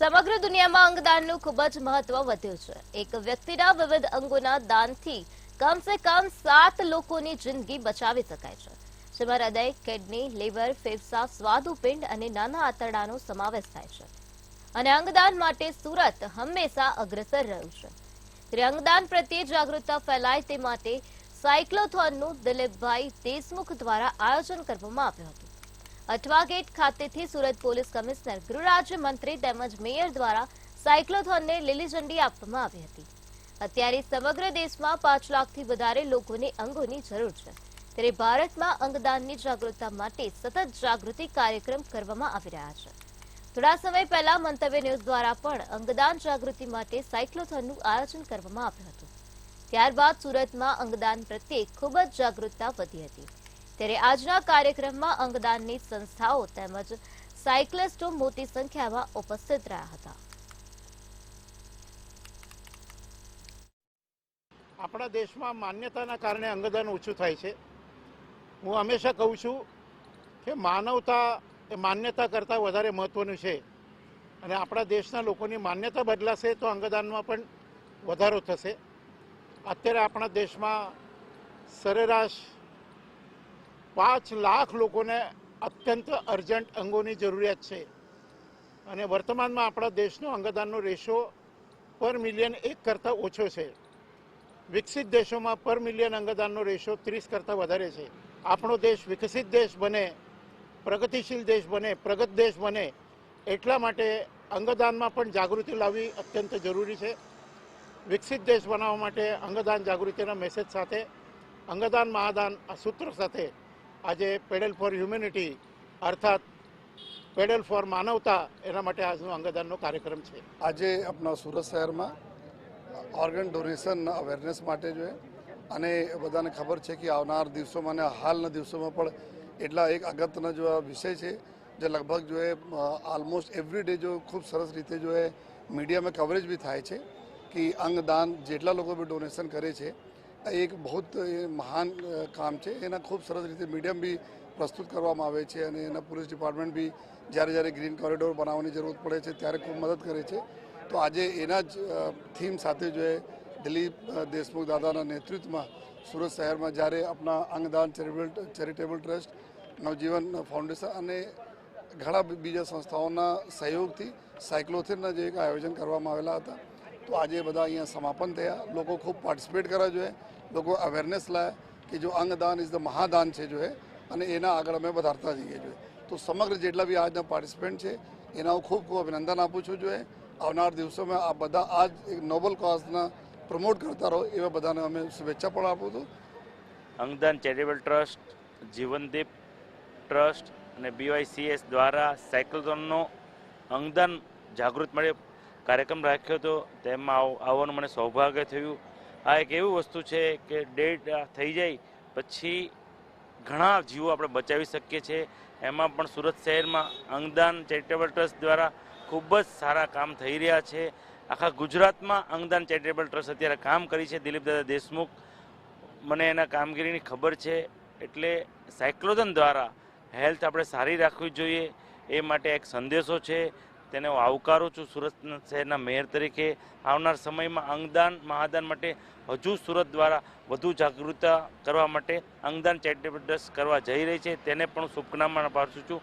સમગ્ર દુનિયામાં અંગદાનનું ખૂબ જ મહત્વ વધ્યું છે। એક વ્યક્તિના વિવિધ અંગોના દાનથી કમસે કમ 7 લોકોની જિંદગી બચાવી શકાય છે, જેમાં હૃદય, કિડની, લીવર, ફેફસા, સ્વાદુપિંડ અને નાના આંતરડાનો સમાવેશ થાય છે। અને અંગદાન માટે સુરત હંમેશા અગ્રેસર રહ્યું છે। ત્યારે અંગદાન પ્રત્યે જાગૃતતા ફેલાય તે માટે સાયક્લોથોનનું દિલીપભાઈ દેશમુખ દ્વારા આયોજન કરવામાં આવ્યું હતું। અઠવા ગેટ ખાતેથી સુરત પોલીસ કમિશનર, ગૃહ રાજ્ય મંત્રી તેમજ મેયર દ્વારા સાયક્લોથોનને લીલી ઝંડી આપવામાં આવી હતી। અત્યારે સમગ્ર દેશમાં 5 લાખથી વધારે લોકોને અંગોની જરૂર છે, ત્યારે ભારતમાં અંગદાનની જાગૃતતા માટે સતત જાગૃતિ કાર્યક્રમ કરવામાં આવી રહ્યા છે। થોડા સમય પહેલા મંતવ્ય ન્યૂઝ દ્વારા પણ અંગદાન જાગૃતિ માટે સાયક્લોથોનનું આયોજન કરવામાં આવ્યું હતું। ત્યારબાદ સુરતમાં અંગદાન પ્રત્યે ખૂબ જ જાગૃતતા વધી હતી। ત્યારે આજના કાર્યક્રમમાં અંગદાનની સંસ્થાઓ તેમજ સાયક્લિસ્ટો મોટી સંખ્યામાં ઉપસ્થિત રહ્યા હતા। આપણા દેશમાં માન્યતાના કારણે અંગદાન ઓછું થાય છે। હું હંમેશા કહું છું કે માનવતા એ માન્યતા કરતાં વધારે મહત્ત્વનું છે, અને આપણા દેશના લોકોની માન્યતા બદલાશે તો અંગદાનમાં પણ વધારો થશે। અત્યારે આપણા દેશમાં સરેરાશ 5 લાખ લોકોને અત્યંત અર્જન્ટ અંગોની જરૂરિયાત છે, અને વર્તમાનમાં આપણા દેશનો અંગદાનનો રેશિયો પર મિલિયન 1 કરતાં ઓછો છે। વિકસિત દેશોમાં પર મિલિયન અંગદાનનો રેશિયો 30 કરતાં વધારે છે। આપણો દેશ વિકસિત દેશ બને, પ્રગતિશીલ દેશ બને, પ્રગત દેશ બને, એટલા માટે અંગદાનમાં પણ જાગૃતિ લાવવી અત્યંત જરૂરી છે। વિકસિત દેશ બનાવવા માટે અંગદાન જાગૃતિના મેસેજ સાથે, અંગદાન મહાદાન આ સૂત્ર સાથે આજે પેડલ ફોર હ્યુમેનિટી અર્થાત પેડલ ફોર માનવતા એના માટે આજનો અંગદાનનો કાર્યક્રમ છે। આજે આપણા સુરત શહેરમાં ઓર્ગન ડોનેશન અવેરનેસ માટે જો અને બધાને ખબર છે કે આવનાર દિવસોમાં અને હાલના દિવસોમાં પણ એટલા એક અગત્યનો જો વિષય છે જે લગભગ જો ઓલમોસ્ટ એવરી ડે જો ખૂબ સરસ રીતે જો મીડિયામાં કવરેજ બી થાય છે કે અંગદાન જેટલા લોકો બી ડોનેશન કરે છે એક બહુ મહાન કામ છે। એના ખૂબ સરસ રીતે મીડિયમ બી પ્રસ્તુત કરવામાં આવે છે, અને એના પોલીસ ડિપાર્ટમેન્ટ બી જ્યારે જ્યારે ગ્રીન કોરિડોર બનાવવાની જરૂર પડે છે ત્યારે ખૂબ મદદ કરે છે। તો આજે એના જ થીમ સાથે જો દિલીપ દેશમુખ દાદાના નેતૃત્વમાં સુરત શહેરમાં જ્યારે આપણા અંગદાન ચેરિટેબલ ટ્રસ્ટ, નવજીવન ફાઉન્ડેશન અને ઘણા બીજા સંસ્થાઓના સહયોગથી સાયક્લોથોનના જે એક આયોજન કરવામાં આવેલા હતા, તો આજે બધા અહીંયા સમાપન થયા। લોકો ખૂબ પાર્ટિસિપેટ કરવા જોઈએ, લોકો અવેરનેસ લાયા કે જો અંગદાન ઇઝ ધ મહાદાન છે જો અને એના આગળ અમે વધારતા જઈએ જોઈએ। તો સમગ્ર જેટલા બી આજના પાર્ટિસિપન્ટ છે એના હું ખૂબ ખૂબ અભિનંદન આપું છું જોઈએ। આવનાર દિવસોમાં આ બધા આ જ એક નોબલ કોઝના પ્રમોટ કરતા રહો એવા બધાને અમે શુભેચ્છા પણ આપું છું। અંગદાન ચેરિટેબલ ટ્રસ્ટ, જીવનદીપ ટ્રસ્ટ અને BYCS દ્વારા સાયક્લોથોનનો અંગદાન જાગૃત માટે કાર્યક્રમ રાખ્યો હતો, તેમાં આવવાનું મને સૌભાગ્ય થયું। આ એક એવી વસ્તુ છે કે ડેડ થઈ જાય પછી ઘણા જીવો આપણે બચાવી શકીએ છીએ। એમાં પણ સુરત શહેરમાં અંગદાન ચેરિટેબલ ટ્રસ્ટ દ્વારા ખૂબ જ સારા કામ થઈ રહ્યા છે। આખા ગુજરાતમાં અંગદાન ચેરિટેબલ ટ્રસ્ટ અત્યારે કામ કરી છે। દિલીપ દાદા દેશમુખ, મને એના કામગીરીની ખબર છે, એટલે સાયક્લોથોન દ્વારા હેલ્થ આપણે સારી રાખવી જોઈએ એ માટે એક સંદેશો છે, તેને હું આવકારું છું સુરત શહેરના મેયર તરીકે। આવનાર સમયમાં અંગદાન મહાદાન માટે હજુ સુરત દ્વારા વધુ જાગૃતતા કરવા માટે અંગદાન ચેરિટેબલ ટ્રસ્ટ કરવા જઈ રહી છે, તેને પણ શુભકામના પાઠવું છું।